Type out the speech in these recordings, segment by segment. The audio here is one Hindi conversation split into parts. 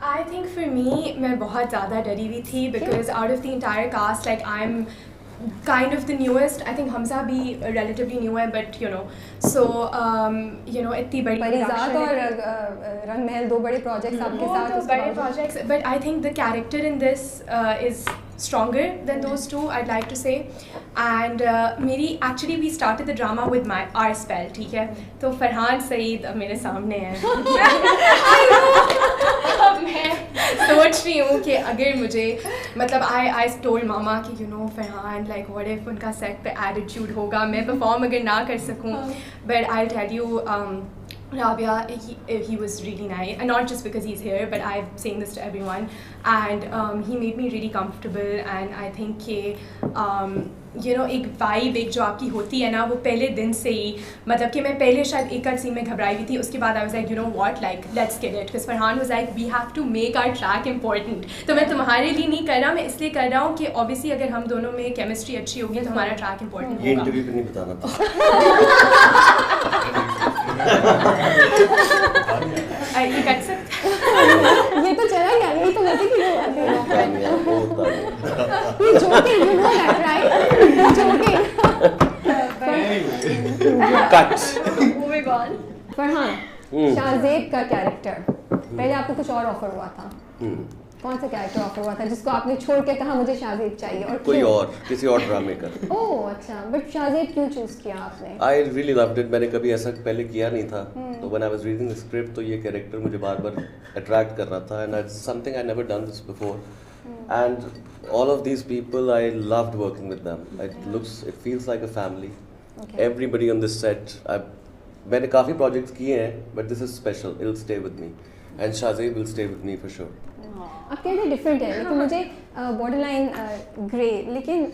I think for me, मैं बहुत ज़्यादा डरी हुई थी because out of the entire cast, like I'm kind of the newest. I think Hamza भी relatively new है, but you know, so इतनी बड़ी परिजात और रंग महल दो बड़े projects आपके साथ तो बड़े projects, but I think the character in this is stronger than those two, I'd like to say. And actually we started the drama with our spell, ठीक है? तो फरहान सईद अब मेरे सामने है. अब मैं सोच रही हूँ कि अगर मुझे मतलब I told मामा कि फरहान like what if उनका set पे attitude होगा, मैं perform अगर ना कर सकूँ, but I'll tell you Rabia, he was really nice, and not just because he's here, but I'm saying this to everyone, and he made me really comfortable, and I think कि एक vibe एक जो आपकी होती है ना वो पहले दिन से ही मतलब कि मैं पहले शायद एक आध सीन में घबराई हुई थी, उसके बाद I was like what, like let's get it, because Farhan was like we have to make our track important. तो मैं तुम्हारे लिए नहीं कर रहा, मैं इसलिए कर रहा हूँ कि obviously अगर हम दोनों में chemistry अच्छी होगी तो हमारा track important होगा. ये इंटरव्यू पे नहीं बताना था. ये कर सकते ये तो चला गया, ये तो मजे की बात है. ये joking, you know that, right? Joking. Cut. moving on. Farhan, Shahzeb का कैरेक्टर पहले आपको कुछ और ऑफर हुआ था. कौन सा कैरेक्टर ऑफर हुआ था जिसको आपने छोड़ के कहा मुझे शाहजेब चाहिए, और कोई और किसी और ड्रामे का. ओह अच्छा, बट शाहजेब क्यों चूज किया आपने? I really loved it. मैंने कभी ऐसा पहले किया नहीं था. तो when I was reading the script तो ये कैरेक्टर मुझे बार-बार attract कर रहा था, and it's something I never done this before. And all of these people, I loved working with them. It feels like a family. Okay. Everybody on this set, मैंने काफ़ी projects किए हैं, but this is special. It'll stay with me, and Shahzeb will stay with me for sure. अब कहते डिफरेंट है, लेकिन मुझे बॉर्डरलाइन ग्रे, लेकिन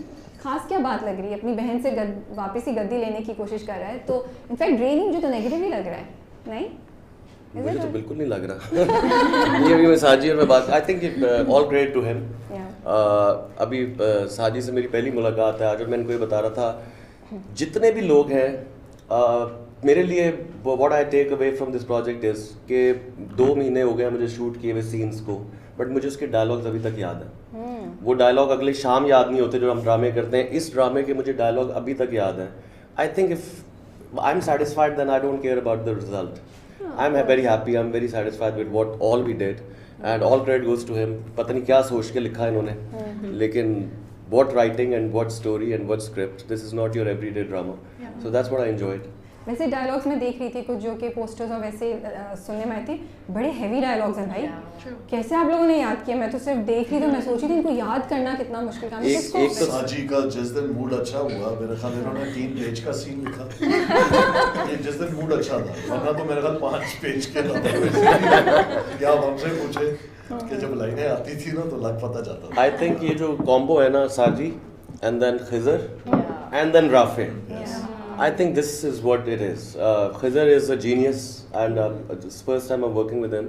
खास क्या बात लग रही है, अपनी बहन से वापस ही गद्दी लेने की कोशिश कर रहा है, तो इनफैक्ट ग्रे नहीं, मुझे तो नेगेटिव ही लग रहा है. नहीं मुझे तो बिल्कुल नहीं लग रहा. ये अभी मैं साजी और मैं बात, I think all credit to him. अभी साजी से मेरी पहली मुलाकात है आज, और मैं इनको ये बता रहा था जितने भी लोग हैं मेरे लिए what I take away from this project is कि 2 महीने हो गए मुझे शूट किए हुए सीन्स को, बट मुझे उसके डायलॉग्स अभी तक याद है. वो डायलॉग अगले शाम याद नहीं होते जो हम ड्रामे करते हैं. इस ड्रामे के मुझे डायलॉग अभी तक याद है. I think if I am satisfied then I don't care about the result. I am very happy, I am very satisfied with what all we did, and all credit goes to him. पता नहीं क्या सोच के लिखा है इन्होंने, लेकिन what writing and what story and what script, this is not your everyday drama. So that's what I enjoyed. वैसे डायलॉग्स में देख रही थी कुछ जो कि पोस्टर्स और वैसे सुनने में आए थे, बड़े हैवी डायलॉग्स हैं भाई. कैसे आप लोगों ने याद किया? मैं तो सिर्फ देख रही थी, मैं सोची थी इनको याद करना कितना मुश्किल काम है. एक तो साजी का जिस दिन मूड अच्छा हुआ, मेरे ख्याल इन्होंने 3 पेज का सीन लिखा. जिस दिन मूड अच्छा था, वरना तो मेरे ख्याल 5 पेज के था. क्या आप हमसे पूछे कि जब लाइनें आती थी ना तो लग पता जाता था. I think ये जो कॉम्बो है ना, साजी and then Khizr and then Rafe. I think this is what it is. Khizr is a genius, and it's the first time I'm working with him,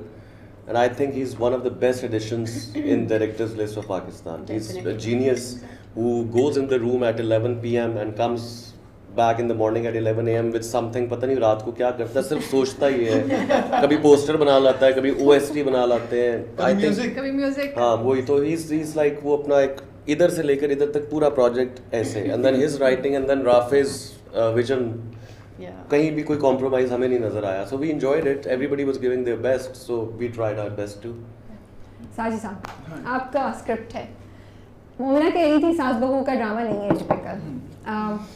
and I think he's one of the best additions in directors list of Pakistan. He's a genius who goes in the room at 11 p.m. and comes back in the morning at 11 a.m. with something. पता नहीं रात को क्या करता है, सिर्फ सोचता ही है. कभी पोस्टर बना लाता है, कभी OST बना लाते हैं. कभी म्यूजिक. हाँ वही तो. He's like वो अपना एक इधर से लेकर इधर तक पूरा प्रोजेक्ट ऐसे, and then his writing and then Rafe's vision. कहीं भी कोई compromise हमें नहीं नजर आया. So we enjoyed it. Everybody was giving their best, so we tried our best too. साजी साहब, आपका स्क्रिप्ट है. मोमिना कह रही थी सास बहू का ड्रामा नहीं है टिपिकल.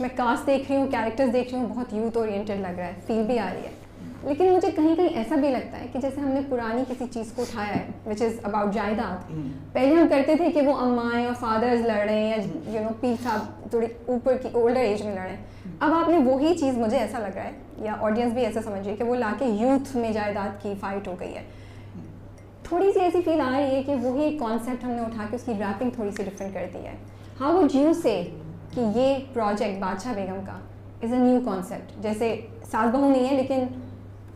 मैं कास्ट देख रही हूँ, कैरेक्टर्स देख रही हूँ, बहुत यूथ ओरिएंटेड लग रहा है, फील भी आ रही है. लेकिन मुझे कहीं कहीं ऐसा भी लगता है कि जैसे हमने पुरानी किसी चीज़ को उठाया है, विच इज़ अबाउट जायदाद. पहले हम करते थे कि वो अम्माएँ और फादर्स लड़ रहे हैं, या पीर साहब थोड़ी ऊपर की ओल्डर एज में लड़ रहे हैं. अब आपने वही चीज़, मुझे ऐसा लग रहा है, या ऑडियंस भी ऐसा समझ रही है कि वो लाके यूथ में जायदाद की फाइट हो गई है. थोड़ी सी ऐसी फील आ रही है कि वही कॉन्सेप्ट हमने उठा के उसकी रैपिंग थोड़ी सी डिफरेंट कर दी है. हाउ वुड यू से कि ये प्रोजेक्ट बादशाह बेगम का इज़ अ न्यू कॉन्सेप्ट? जैसे सास बहू नहीं है, लेकिन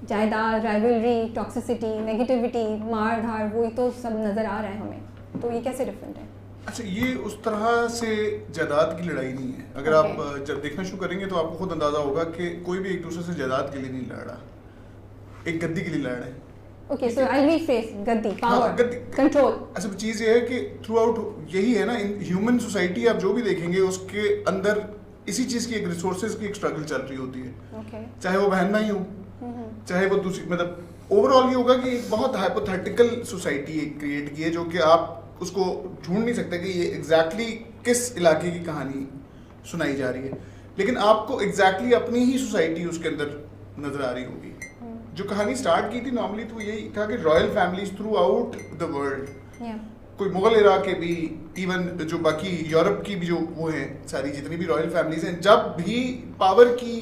जायदाद, राइवलरी, टॉक्सिसिटी, नेगेटिविटी, मार धार, वही तो सब नज़र आ रहा है हमें. तो ये कैसे डिफरेंट है? अच्छा, ये उस तरह से जायदाद की लड़ाई नहीं है. अगर आप जब देखना शुरू करेंगे तो आपको खुद अंदाज़ा होगा कि कोई भी एक दूसरे से जायदाद के लिए नहीं लड़ रहा, एक गद्दी के लिए लड़ रहा है. ओके सो आई रीफ्रेज गद्दी पावर गद्दी। कंट्रोल। अच्छा चीज़ ये है कि थ्रू आउट यही है ना, ह्यूमन सोसाइटी आप जो भी देखेंगे उसके अंदर इसी चीज़ की एक रिसोर्सेज की एक स्ट्रगल चल रही होती है, ओके चाहे वो बहन भाई हो, चाहे वो दूसरी, मतलब ओवरऑल ये होगा कि एक बहुत हाइपोथेटिकल सोसाइटी क्रिएट की है जो कि आप उसको ढूंढ नहीं सकते कि ये एग्जैक्टली किस इलाके की कहानी सुनाई जा रही है, लेकिन आपको एग्जैक्टली अपनी ही सोसाइटी उसके अंदर नजर आ रही होगी। जो कहानी स्टार्ट की थी नॉर्मली तो यही था कि royal families through out the world, कोई मुगल इरा के भी, इवन जो बाकी यूरोप की भी जो वो हैं सारी जितनी भी रॉयल फैमिलीज हैं, जब भी पावर की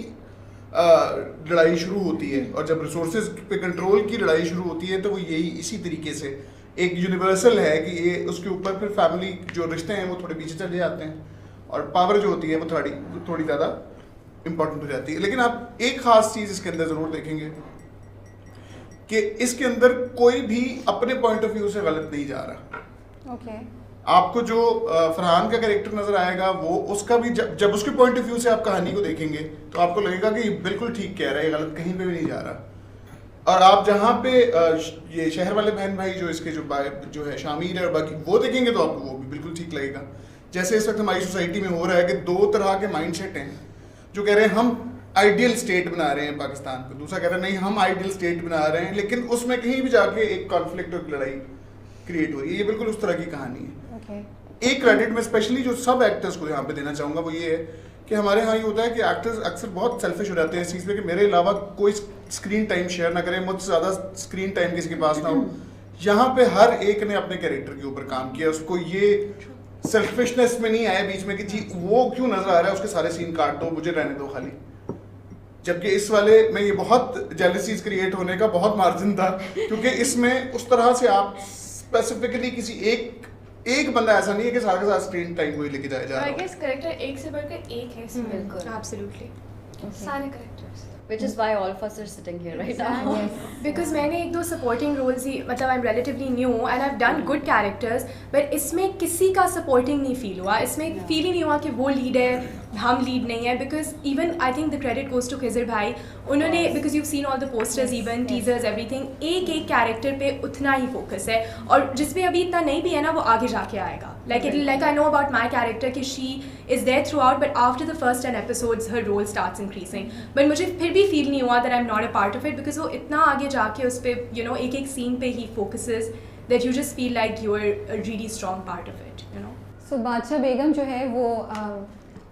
लड़ाई शुरू होती है और जब रिसोर्सेज पे कंट्रोल की लड़ाई शुरू होती है तो वो यही इसी तरीके से एक यूनिवर्सल है कि ये उसके ऊपर फिर फैमिली जो रिश्ते हैं वो थोड़े पीछे चले जाते हैं और पावर जो होती है वो थोड़ी ज़्यादा इम्पोर्टेंट हो जाती है। लेकिन आप एक ख़ास चीज़ इसके अंदर ज़रूर देखेंगे कि इसके अंदर कोई भी अपने पॉइंट ऑफ व्यू से गलत नहीं जा रहा। ओके आपको जो फरहान का कैरेक्टर नजर आएगा वो उसका भी जब उसके पॉइंट ऑफ व्यू से आप कहानी को देखेंगे तो आपको लगेगा कि ये बिल्कुल ठीक कह रहा है, ये गलत कहीं पे भी नहीं जा रहा। और आप जहाँ पे ये शहर वाले बहन भाई जो इसके जो है शामिर है और बाकी वो देखेंगे तो आपको वो भी बिल्कुल ठीक लगेगा। जैसे इस वक्त हमारी सोसाइटी में हो रहा है कि दो तरह के माइंडसेट हैं, जो कह रहे हैं हम आइडियल स्टेट बना रहे हैं पाकिस्तान को, दूसरा कह रहा है नहीं हम आइडियल स्टेट बना रहे हैं, लेकिन उसमें कहीं भी जाके एक कॉन्फ्लिक्ट और लड़ाई क्रिएट हो रही है। ये बिल्कुल उस तरह की कहानी है। एक क्रेडिट में स्पेशली जो सब एक्टर्स को यहाँ पे देना चाहूँगा वो ये है कि हमारे यहाँ ये होता है कि एक्टर्स अक्सर बहुत सेल्फिश हो जाते हैं इस चीज़ पे कि मेरे अलावा कोई स्क्रीन टाइम शेयर ना करे, मुझसे ज़्यादा स्क्रीन टाइम किसी के पास ना हो। यहाँ पे हर एक ने अपने कैरेक्टर के ऊपर काम किया, उसको ये सेल्फिशनेस में नहीं आया बीच में कि जी वो क्यों नजर आ रहा है, उसके सारे सीन काट दो, मुझे रहने दो खाली। जबकि इस वाले में ये बहुत जेलसीज क्रिएट होने का बहुत मार्जिन था, क्योंकि इसमें उस तरह से आप स्पेसिफिकली किसी एक बंदा ऐसा नहीं है कि सारा का सारा स्क्रीन टाइम को ही लेके जाया जा रहा आई है। गेस कैरेक्टर एक से बढ़कर एक है इसमें। बिल्कुल। एब्सोल्युटली सारे characters. Which is why all of us are sitting here right now. Because मैंने एक दो सपोर्टिंग रोल्स ही, मतलब I am relatively new and I have done good characters, but इसमें किसी का सपोर्टिंग नहीं फील हुआ, इसमें फील ही नहीं हुआ कि वो लीड है हम लीड नहीं है। Because even I think the credit goes to Khizar भाई, उन्होंने because you seen all the posters even teasers everything, एक एक कैरेक्टर पे उतना ही फोकस है, और जिसपे अभी इतना नहीं भी है ना वो आगे जाके आएगा। Like I know about my character कि she is there throughout, but after the first 10 episodes हर रोल स्टार्ट्स इंक्रीजिंग। बट मुझे फिर भी फील नहीं हुआ that I am not a part of it, because वो इतना आगे जाके उस पर यू नो एक एक सीन पे ही focuses that you just feel like you are a really strong part of it, you know. So Badshah Begum जो है वो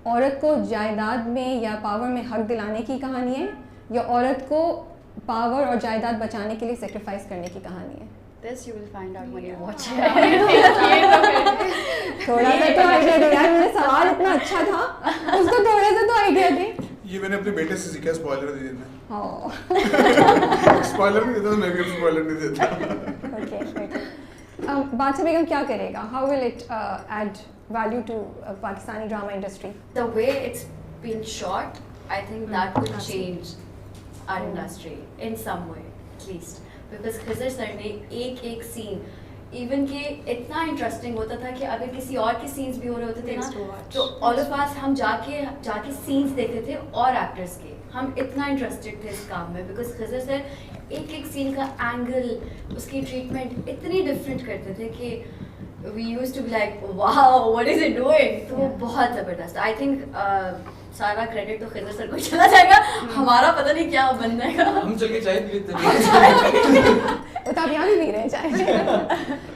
औरत को जायदाद में या पावर में हक दिलाने की कहानी है, या औरत को पावर और जायदाद बचाने के लिए सेक्रीफाइस करने की कहानी है? This you will find out when you watch it. थोड़ा सा तो आइडिया दे यार, मेरा सवाल इतना अच्छा था, उसको थोड़ा सा तो आइडिया दे। ये मैंने अपने बेटे से सीखा, स्पॉइलर नहीं देना। हाँ स्पॉइलर नहीं देता तो मैं भी स्पॉइलर नहीं देता। ओके बादशाह बेगम क्या करेगा? How will it add value to Pakistani drama industry? The way it's been shot, I think that could change our industry in some way, at least. Because Khizar sir ने एक एक सीन इवन के इतना इंटरेस्टिंग होता था कि अगर किसी और के सीन्स भी हो रहे होते थे ना, तो ऑल ऑफ अस हम जाके सीन्स देखते थे और एक्टर्स के, हम इतना इंटरेस्टेड थे इस काम में। बिकॉज खिज़र सर एक एक सीन का एंगल, उसकी ट्रीटमेंट इतनी डिफरेंट करते थे कि we use to be like wow what is it doing. तो वो बहुत ज़बरदस्त। आई थिंक सारा क्रेडिट तो खिज़र सर को चला जाएगा, हमारा पता नहीं क्या बन जाएगा। हम चल के चाय पी लेते हैं। तब यहाँ भी पी रहे हैं चाय।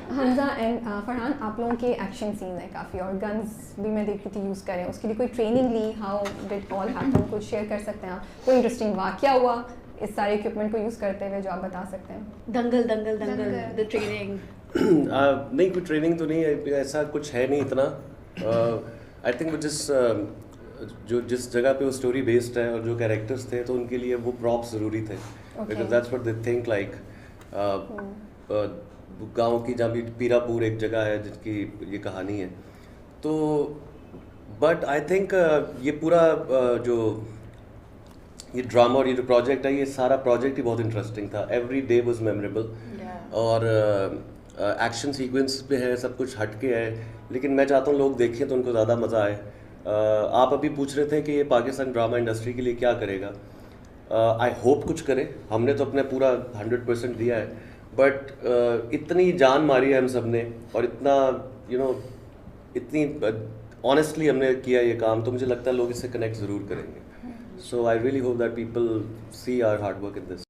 हमजा एंड फरहान, आप लोगों के एक्शन सीन है काफ़ी, और गन्स भी मैं देख रही थी यूज़ करें, उसके लिए कोई ट्रेनिंग ली? How did all happen? कुछ शेयर कर सकते हैं आप? कोई इंटरेस्टिंग वाकया हुआ इस सारे इक्विपमेंट को यूज़ करते हुए जो आप बता सकते हैं? दंगल द ट्रेनिंग। नहीं, कोई ट्रेनिंग तो नहीं है, ऐसा कुछ है नहीं इतना। आई थिंक जो जिस जगह पे वो स्टोरी बेस्ड है और जो कैरेक्टर्स थे तो उनके लिए वो प्रॉप्स ज़रूरी थे, because that's what they think like. गांव की जहाँ भी पीरापुर एक जगह है जिसकी ये कहानी है, तो बट आई थिंक ये पूरा जो ये ड्रामा और ये जो प्रोजेक्ट है, ये सारा प्रोजेक्ट ही बहुत इंटरेस्टिंग था। एवरी डे वाज मेमोरेबल, और एक्शन सीक्वेंस पे है, सब कुछ हटके है, लेकिन मैं चाहता हूँ लोग देखें तो उनको ज़्यादा मज़ा आए। आप अभी पूछ रहे थे कि ये पाकिस्तान ड्रामा इंडस्ट्री के लिए क्या करेगा। आई होप कुछ करे, हमने तो अपना पूरा 100% दिया है, बट इतनी जान मारी है हम सब ने और इतना इतनी ऑनेस्टली हमने किया ये काम, तो मुझे लगता है लोग इससे कनेक्ट ज़रूर करेंगे. So I really hope that people see our hard work in this.